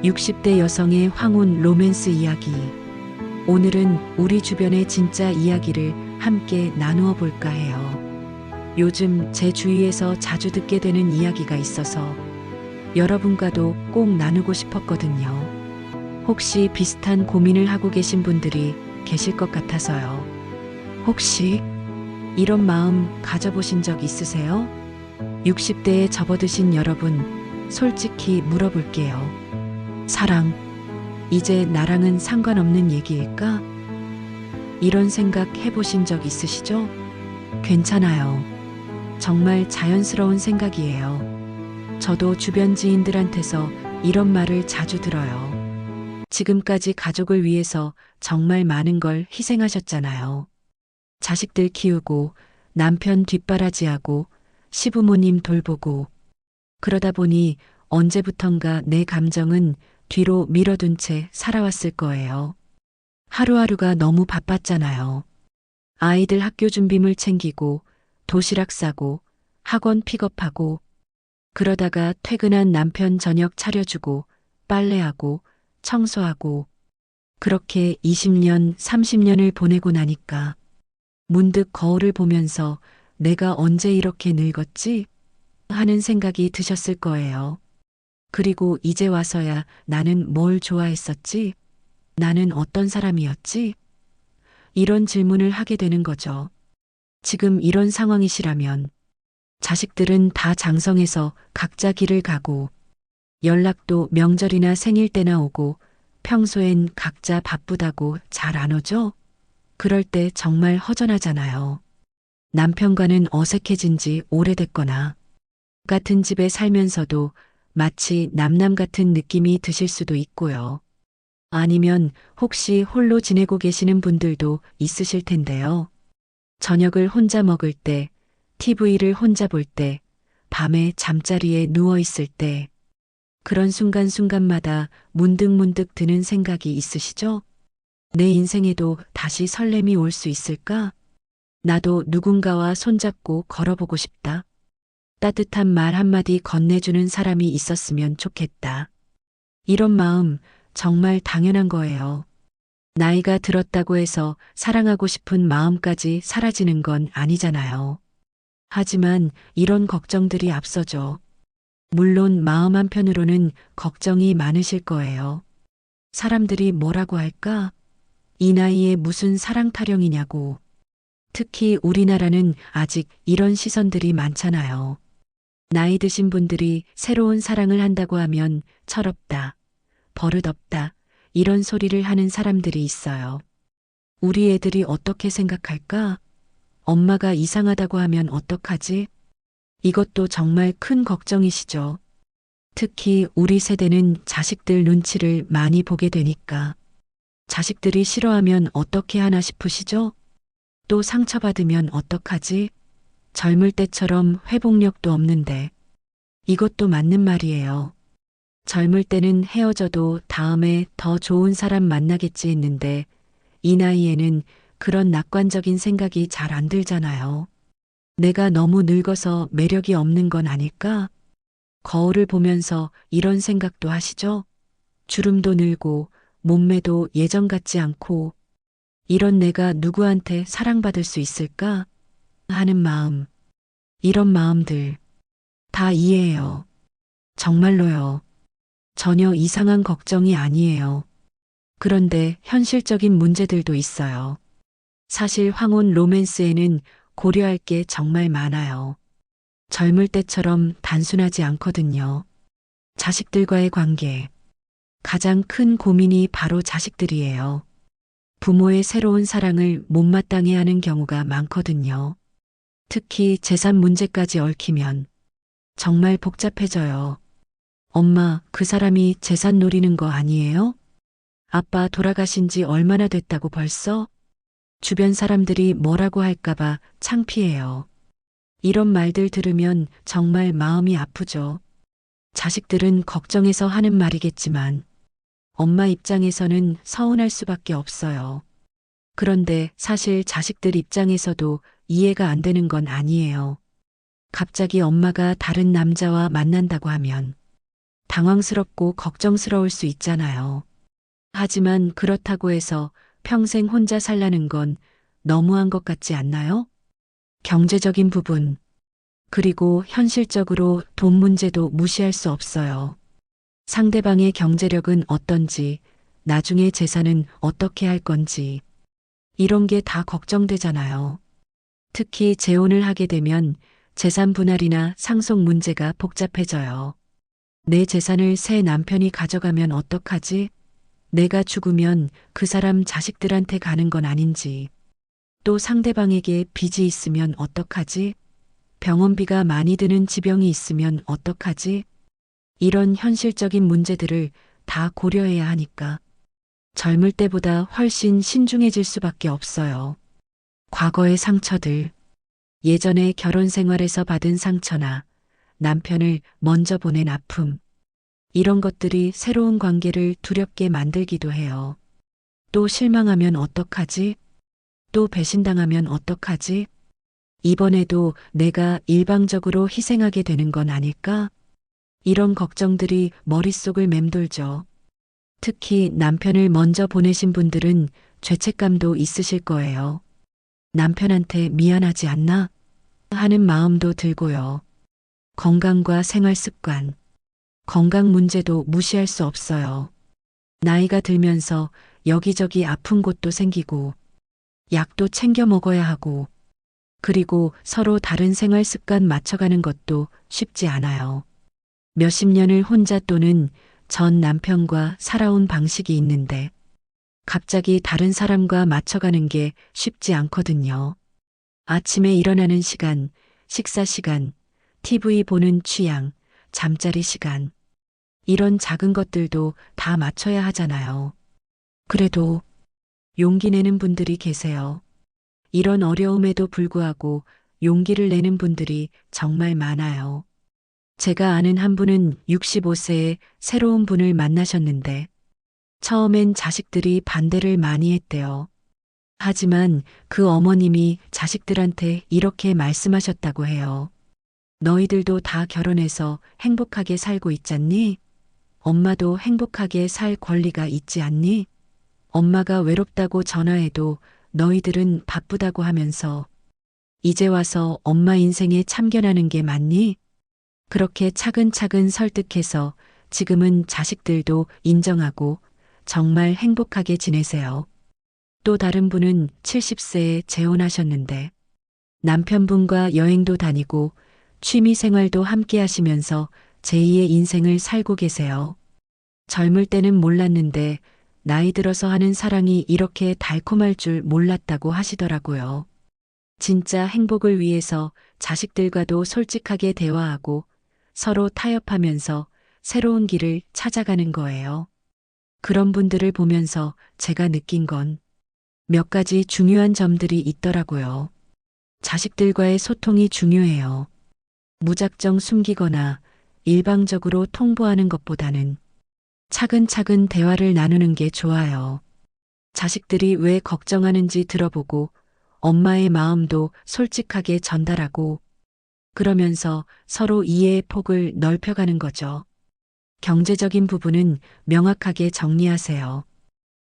60대 여성의 황혼 로맨스 이야기. 오늘은 우리 주변의 진짜 이야기를 함께 나누어 볼까 해요. 요즘 제 주위에서 자주 듣게 되는 이야기가 있어서 여러분과도 꼭 나누고 싶었거든요. 혹시 비슷한 고민을 하고 계신 분들이 계실 것 같아서요. 혹시 이런 마음 가져보신 적 있으세요? 60대에 접어드신 여러분, 솔직히 물어볼게요. 사랑, 이제 나랑은 상관없는 얘기일까? 이런 생각 해보신 적 있으시죠? 괜찮아요. 정말 자연스러운 생각이에요. 저도 주변 지인들한테서 이런 말을 자주 들어요. 지금까지 가족을 위해서 정말 많은 걸 희생하셨잖아요. 자식들 키우고, 남편 뒷바라지하고, 시부모님 돌보고. 그러다 보니 언제부턴가 내 감정은 뒤로 밀어둔 채 살아왔을 거예요. 하루하루가 너무 바빴잖아요. 아이들 학교 준비물 챙기고, 도시락 싸고, 학원 픽업하고, 그러다가 퇴근한 남편 저녁 차려주고, 빨래하고, 청소하고, 그렇게 20년, 30년을 보내고 나니까 문득 거울을 보면서 내가 언제 이렇게 늙었지? 하는 생각이 드셨을 거예요. 그리고 이제 와서야 나는 뭘 좋아했었지? 나는 어떤 사람이었지? 이런 질문을 하게 되는 거죠. 지금 이런 상황이시라면 자식들은 다 장성해서 각자 길을 가고 연락도 명절이나 생일 때나 오고 평소엔 각자 바쁘다고 잘 안 오죠? 그럴 때 정말 허전하잖아요. 남편과는 어색해진 지 오래됐거나 같은 집에 살면서도 마치 남남 같은 느낌이 드실 수도 있고요. 아니면 혹시 홀로 지내고 계시는 분들도 있으실 텐데요. 저녁을 혼자 먹을 때, TV를 혼자 볼 때, 밤에 잠자리에 누워 있을 때, 그런 순간순간마다 문득문득 드는 생각이 있으시죠? 내 인생에도 다시 설렘이 올 수 있을까? 나도 누군가와 손잡고 걸어보고 싶다. 따뜻한 말 한마디 건네주는 사람이 있었으면 좋겠다. 이런 마음 정말 당연한 거예요. 나이가 들었다고 해서 사랑하고 싶은 마음까지 사라지는 건 아니잖아요. 하지만 이런 걱정들이 앞서죠. 물론 마음 한편으로는 걱정이 많으실 거예요. 사람들이 뭐라고 할까? 이 나이에 무슨 사랑 타령이냐고. 특히 우리나라는 아직 이런 시선들이 많잖아요. 나이 드신 분들이 새로운 사랑을 한다고 하면 철없다, 버릇없다, 이런 소리를 하는 사람들이 있어요. 우리 애들이 어떻게 생각할까? 엄마가 이상하다고 하면 어떡하지? 이것도 정말 큰 걱정이시죠. 특히 우리 세대는 자식들 눈치를 많이 보게 되니까. 자식들이 싫어하면 어떻게 하나 싶으시죠? 또 상처받으면 어떡하지? 젊을 때처럼 회복력도 없는데. 이것도 맞는 말이에요. 젊을 때는 헤어져도 다음에 더 좋은 사람 만나겠지 했는데 이 나이에는 그런 낙관적인 생각이 잘 안 들잖아요. 내가 너무 늙어서 매력이 없는 건 아닐까? 거울을 보면서 이런 생각도 하시죠? 주름도 늘고 몸매도 예전 같지 않고 이런 내가 누구한테 사랑받을 수 있을까? 하는 마음. 이런 마음들 다 이해해요. 정말로요. 전혀 이상한 걱정이 아니에요. 그런데 현실적인 문제들도 있어요. 사실 황혼 로맨스에는 고려할 게 정말 많아요. 젊을 때처럼 단순하지 않거든요. 자식들과의 관계. 가장 큰 고민이 바로 자식들이에요. 부모의 새로운 사랑을 못마땅해 하는 경우가 많거든요. 특히 재산 문제까지 얽히면 정말 복잡해져요. 엄마, 그 사람이 재산 노리는 거 아니에요? 아빠 돌아가신 지 얼마나 됐다고 벌써? 주변 사람들이 뭐라고 할까봐 창피해요. 이런 말들 들으면 정말 마음이 아프죠. 자식들은 걱정해서 하는 말이겠지만 엄마 입장에서는 서운할 수밖에 없어요. 그런데 사실 자식들 입장에서도 이해가 안 되는 건 아니에요. 갑자기 엄마가 다른 남자와 만난다고 하면 당황스럽고 걱정스러울 수 있잖아요. 하지만 그렇다고 해서 평생 혼자 살라는 건 너무한 것 같지 않나요? 경제적인 부분, 그리고 현실적으로 돈 문제도 무시할 수 없어요. 상대방의 경제력은 어떤지, 나중에 재산은 어떻게 할 건지, 이런 게 다 걱정되잖아요. 특히 재혼을 하게 되면 재산 분할이나 상속 문제가 복잡해져요. 내 재산을 새 남편이 가져가면 어떡하지? 내가 죽으면 그 사람 자식들한테 가는 건 아닌지. 또 상대방에게 빚이 있으면 어떡하지? 병원비가 많이 드는 지병이 있으면 어떡하지? 이런 현실적인 문제들을 다 고려해야 하니까 젊을 때보다 훨씬 신중해질 수밖에 없어요. 과거의 상처들, 예전에 결혼 생활에서 받은 상처나 남편을 먼저 보낸 아픔, 이런 것들이 새로운 관계를 두렵게 만들기도 해요. 또 실망하면 어떡하지? 또 배신당하면 어떡하지? 이번에도 내가 일방적으로 희생하게 되는 건 아닐까? 이런 걱정들이 머릿속을 맴돌죠. 특히 남편을 먼저 보내신 분들은 죄책감도 있으실 거예요. 남편한테 미안하지 않나? 하는 마음도 들고요. 건강과 생활 습관, 건강 문제도 무시할 수 없어요. 나이가 들면서 여기저기 아픈 곳도 생기고, 약도 챙겨 먹어야 하고, 그리고 서로 다른 생활 습관 맞춰가는 것도 쉽지 않아요. 몇십 년을 혼자 또는 전 남편과 살아온 방식이 있는데, 갑자기 다른 사람과 맞춰가는 게 쉽지 않거든요. 아침에 일어나는 시간, 식사 시간, TV 보는 취향, 잠자리 시간, 이런 작은 것들도 다 맞춰야 하잖아요. 그래도 용기 내는 분들이 계세요. 이런 어려움에도 불구하고 용기를 내는 분들이 정말 많아요. 제가 아는 한 분은 65세에 새로운 분을 만나셨는데 처음엔 자식들이 반대를 많이 했대요. 하지만 그 어머님이 자식들한테 이렇게 말씀하셨다고 해요. 너희들도 다 결혼해서 행복하게 살고 있잖니? 엄마도 행복하게 살 권리가 있지 않니? 엄마가 외롭다고 전화해도 너희들은 바쁘다고 하면서 이제 와서 엄마 인생에 참견하는 게 맞니? 그렇게 차근차근 설득해서 지금은 자식들도 인정하고 정말 행복하게 지내세요. 또 다른 분은 70세에 재혼하셨는데 남편분과 여행도 다니고 취미 생활도 함께 하시면서 제2의 인생을 살고 계세요. 젊을 때는 몰랐는데 나이 들어서 하는 사랑이 이렇게 달콤할 줄 몰랐다고 하시더라고요. 진짜 행복을 위해서 자식들과도 솔직하게 대화하고 서로 타협하면서 새로운 길을 찾아가는 거예요. 그런 분들을 보면서 제가 느낀 건 몇 가지 중요한 점들이 있더라고요. 자식들과의 소통이 중요해요. 무작정 숨기거나 일방적으로 통보하는 것보다는 차근차근 대화를 나누는 게 좋아요. 자식들이 왜 걱정하는지 들어보고 엄마의 마음도 솔직하게 전달하고 그러면서 서로 이해의 폭을 넓혀가는 거죠. 경제적인 부분은 명확하게 정리하세요.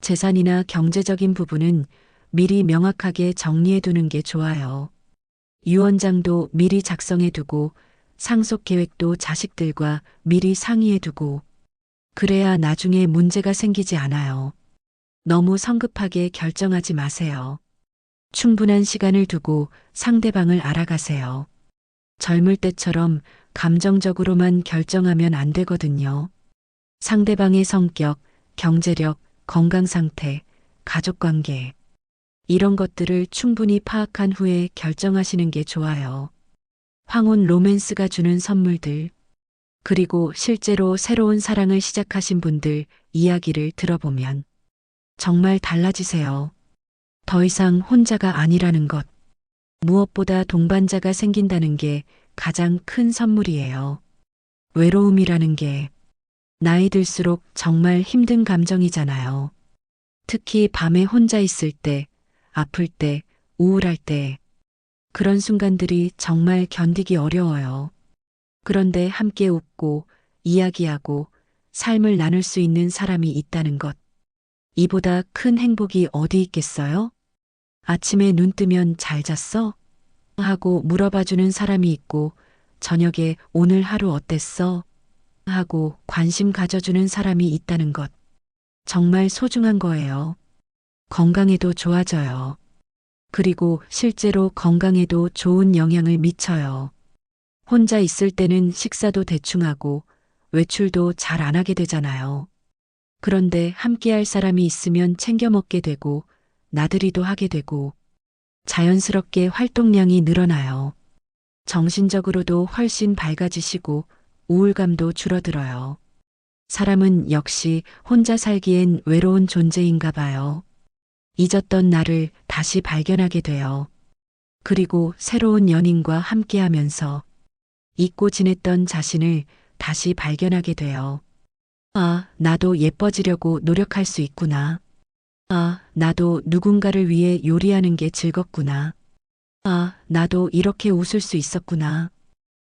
재산이나 경제적인 부분은 미리 명확하게 정리해 두는 게 좋아요. 유언장도 미리 작성해 두고 상속 계획도 자식들과 미리 상의해 두고 그래야 나중에 문제가 생기지 않아요. 너무 성급하게 결정하지 마세요. 충분한 시간을 두고 상대방을 알아가세요. 젊을 때처럼 감정적으로만 결정하면 안 되거든요. 상대방의 성격, 경제력, 건강 상태, 가족 관계, 이런 것들을 충분히 파악한 후에 결정하시는 게 좋아요. 황혼 로맨스가 주는 선물들, 그리고 실제로 새로운 사랑을 시작하신 분들 이야기를 들어보면 정말 달라지세요. 더 이상 혼자가 아니라는 것, 무엇보다 동반자가 생긴다는 게 가장 큰 선물이에요. 외로움이라는 게 나이 들수록 정말 힘든 감정이잖아요. 특히 밤에 혼자 있을 때, 아플 때, 우울할 때, 그런 순간들이 정말 견디기 어려워요. 그런데 함께 웃고 이야기하고 삶을 나눌 수 있는 사람이 있다는 것. 이보다 큰 행복이 어디 있겠어요? 아침에 눈 뜨면 잘 잤어? 하고 물어봐주는 사람이 있고, 저녁에 오늘 하루 어땠어? 하고 관심 가져주는 사람이 있다는 것. 정말 소중한 거예요. 건강에도 좋아져요. 그리고 실제로 건강에도 좋은 영향을 미쳐요. 혼자 있을 때는 식사도 대충 하고 외출도 잘 안 하게 되잖아요. 그런데 함께할 사람이 있으면 챙겨 먹게 되고 나들이도 하게 되고 자연스럽게 활동량이 늘어나요. 정신적으로도 훨씬 밝아지시고 우울감도 줄어들어요. 사람은 역시 혼자 살기엔 외로운 존재인가 봐요. 잊었던 나를 다시 발견하게 돼요. 그리고 새로운 연인과 함께하면서 잊고 지냈던 자신을 다시 발견하게 돼요. 아, 나도 예뻐지려고 노력할 수 있구나. 아, 나도 누군가를 위해 요리하는 게 즐겁구나. 아, 나도 이렇게 웃을 수 있었구나.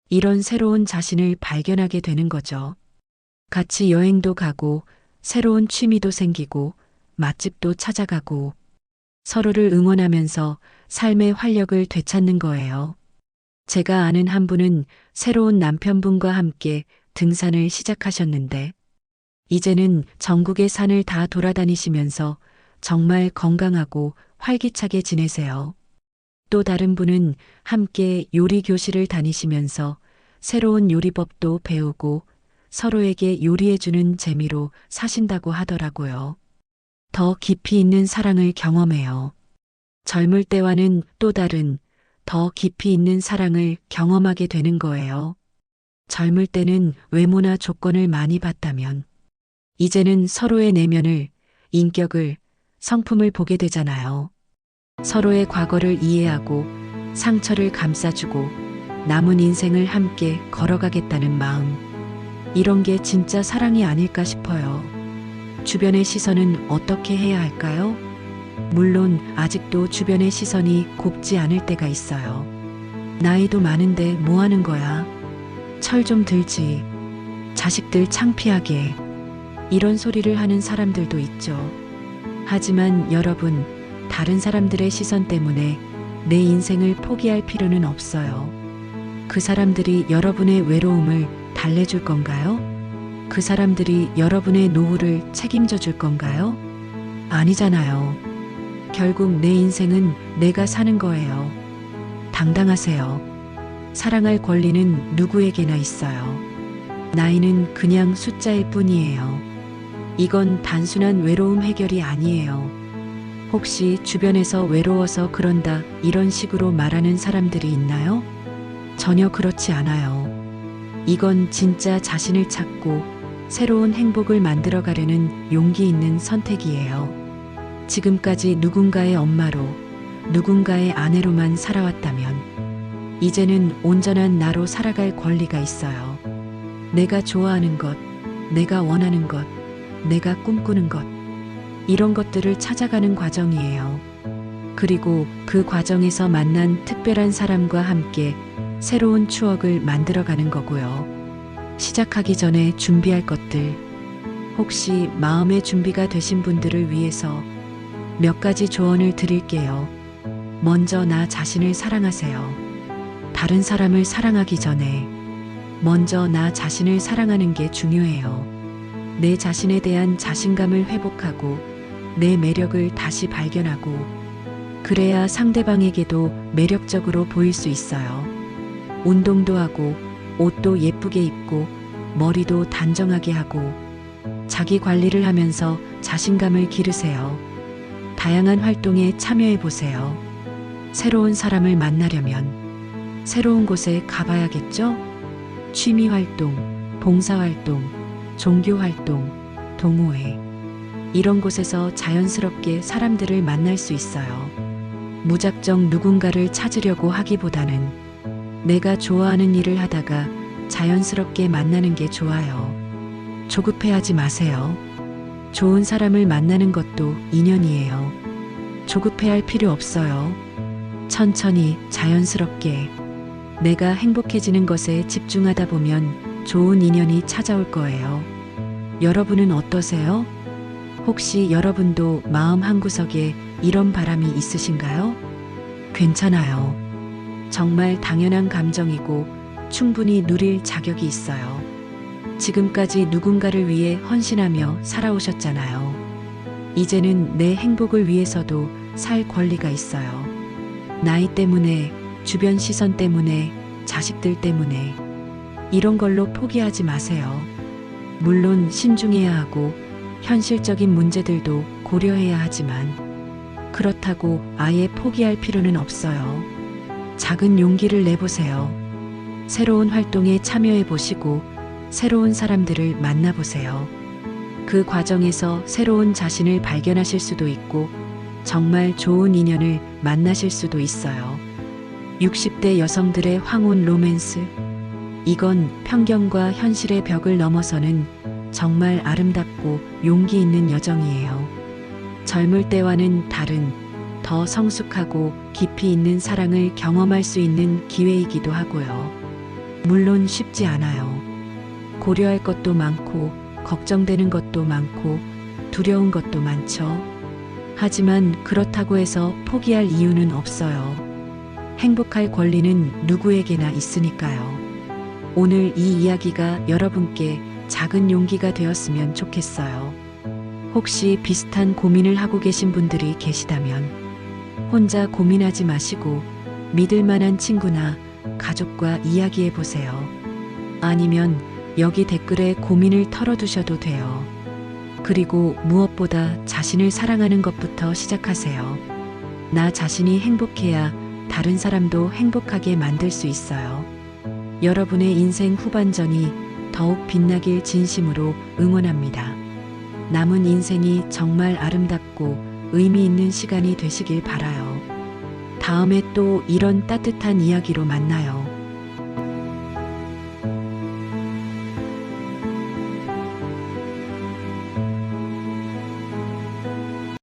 이런 새로운 자신을 발견하게 되는 거죠. 같이 여행도 가고, 새로운 취미도 생기고, 맛집도 찾아가고, 서로를 응원하면서 삶의 활력을 되찾는 거예요. 제가 아는 한 분은 새로운 남편분과 함께 등산을 시작하셨는데, 이제는 전국의 산을 다 돌아다니시면서 정말 건강하고 활기차게 지내세요. 또 다른 분은 함께 요리 교실을 다니시면서 새로운 요리법도 배우고 서로에게 요리해주는 재미로 사신다고 하더라고요. 더 깊이 있는 사랑을 경험해요. 젊을 때와는 또 다른 더 깊이 있는 사랑을 경험하게 되는 거예요. 젊을 때는 외모나 조건을 많이 봤다면 이제는 서로의 내면을, 인격을, 성품을 보게 되잖아요. 서로의 과거를 이해하고 상처를 감싸주고 남은 인생을 함께 걸어가겠다는 마음. 이런 게 진짜 사랑이 아닐까 싶어요. 주변의 시선은 어떻게 해야 할까요? 물론 아직도 주변의 시선이 곱지 않을 때가 있어요. 나이도 많은데 뭐 하는 거야? 철 좀 들지. 자식들 창피하게. 이런 소리를 하는 사람들도 있죠. 하지만 여러분, 다른 사람들의 시선 때문에 내 인생을 포기할 필요는 없어요. 그 사람들이 여러분의 외로움을 달래줄 건가요? 그 사람들이 여러분의 노후를 책임져 줄 건가요? 아니잖아요. 결국 내 인생은 내가 사는 거예요. 당당하세요. 사랑할 권리는 누구에게나 있어요. 나이는 그냥 숫자일 뿐이에요. 이건 단순한 외로움 해결이 아니에요. 혹시 주변에서 외로워서 그런다 이런 식으로 말하는 사람들이 있나요? 전혀 그렇지 않아요. 이건 진짜 자신을 찾고 새로운 행복을 만들어 가려는 용기 있는 선택이에요. 지금까지 누군가의 엄마로, 누군가의 아내로만 살아왔다면 이제는 온전한 나로 살아갈 권리가 있어요. 내가 좋아하는 것, 내가 원하는 것, 내가 꿈꾸는 것, 이런 것들을 찾아가는 과정이에요. 그리고 그 과정에서 만난 특별한 사람과 함께 새로운 추억을 만들어가는 거고요. 시작하기 전에 준비할 것들, 혹시 마음의 준비가 되신 분들을 위해서 몇 가지 조언을 드릴게요. 먼저 나 자신을 사랑하세요. 다른 사람을 사랑하기 전에 먼저 나 자신을 사랑하는 게 중요해요. 내 자신에 대한 자신감을 회복하고 내 매력을 다시 발견하고 그래야 상대방에게도 매력적으로 보일 수 있어요. 운동도 하고 옷도 예쁘게 입고 머리도 단정하게 하고 자기 관리를 하면서 자신감을 기르세요. 다양한 활동에 참여해 보세요. 새로운 사람을 만나려면 새로운 곳에 가봐야겠죠? 취미 활동, 봉사 활동, 종교 활동, 동호회. 이런 곳에서 자연스럽게 사람들을 만날 수 있어요. 무작정 누군가를 찾으려고 하기보다는 내가 좋아하는 일을 하다가 자연스럽게 만나는 게 좋아요. 조급해하지 마세요. 좋은 사람을 만나는 것도 인연이에요. 조급해할 필요 없어요. 천천히 자연스럽게 내가 행복해지는 것에 집중하다 보면 좋은 인연이 찾아올 거예요. 여러분은 어떠세요? 혹시 여러분도 마음 한구석에 이런 바람이 있으신가요? 괜찮아요. 정말 당연한 감정이고 충분히 누릴 자격이 있어요. 지금까지 누군가를 위해 헌신하며 살아오셨잖아요. 이제는 내 행복을 위해서도 살 권리가 있어요. 나이 때문에, 주변 시선 때문에, 자식들 때문에 이런 걸로 포기하지 마세요. 물론 신중해야 하고 현실적인 문제들도 고려해야 하지만 그렇다고 아예 포기할 필요는 없어요. 작은 용기를 내보세요. 새로운 활동에 참여해 보시고 새로운 사람들을 만나보세요. 그 과정에서 새로운 자신을 발견하실 수도 있고 정말 좋은 인연을 만나실 수도 있어요. 60대 여성들의 황혼 로맨스. 이건 편견과 현실의 벽을 넘어서는 정말 아름답고 용기 있는 여정이에요. 젊을 때와는 다른 더 성숙하고 깊이 있는 사랑을 경험할 수 있는 기회이기도 하고요. 물론 쉽지 않아요. 고려할 것도 많고 걱정되는 것도 많고 두려운 것도 많죠. 하지만 그렇다고 해서 포기할 이유는 없어요. 행복할 권리는 누구에게나 있으니까요. 오늘 이 이야기가 여러분께 작은 용기가 되었으면 좋겠어요. 혹시 비슷한 고민을 하고 계신 분들이 계시다면 혼자 고민하지 마시고 믿을 만한 친구나 가족과 이야기해 보세요. 아니면 여기 댓글에 고민을 털어두셔도 돼요. 그리고 무엇보다 자신을 사랑하는 것부터 시작하세요. 나 자신이 행복해야 다른 사람도 행복하게 만들 수 있어요. 여러분의 인생 후반전이 더욱 빛나길 진심으로 응원합니다. 남은 인생이 정말 아름답고 의미 있는 시간이 되시길 바라요. 다음에 또 이런 따뜻한 이야기로 만나요.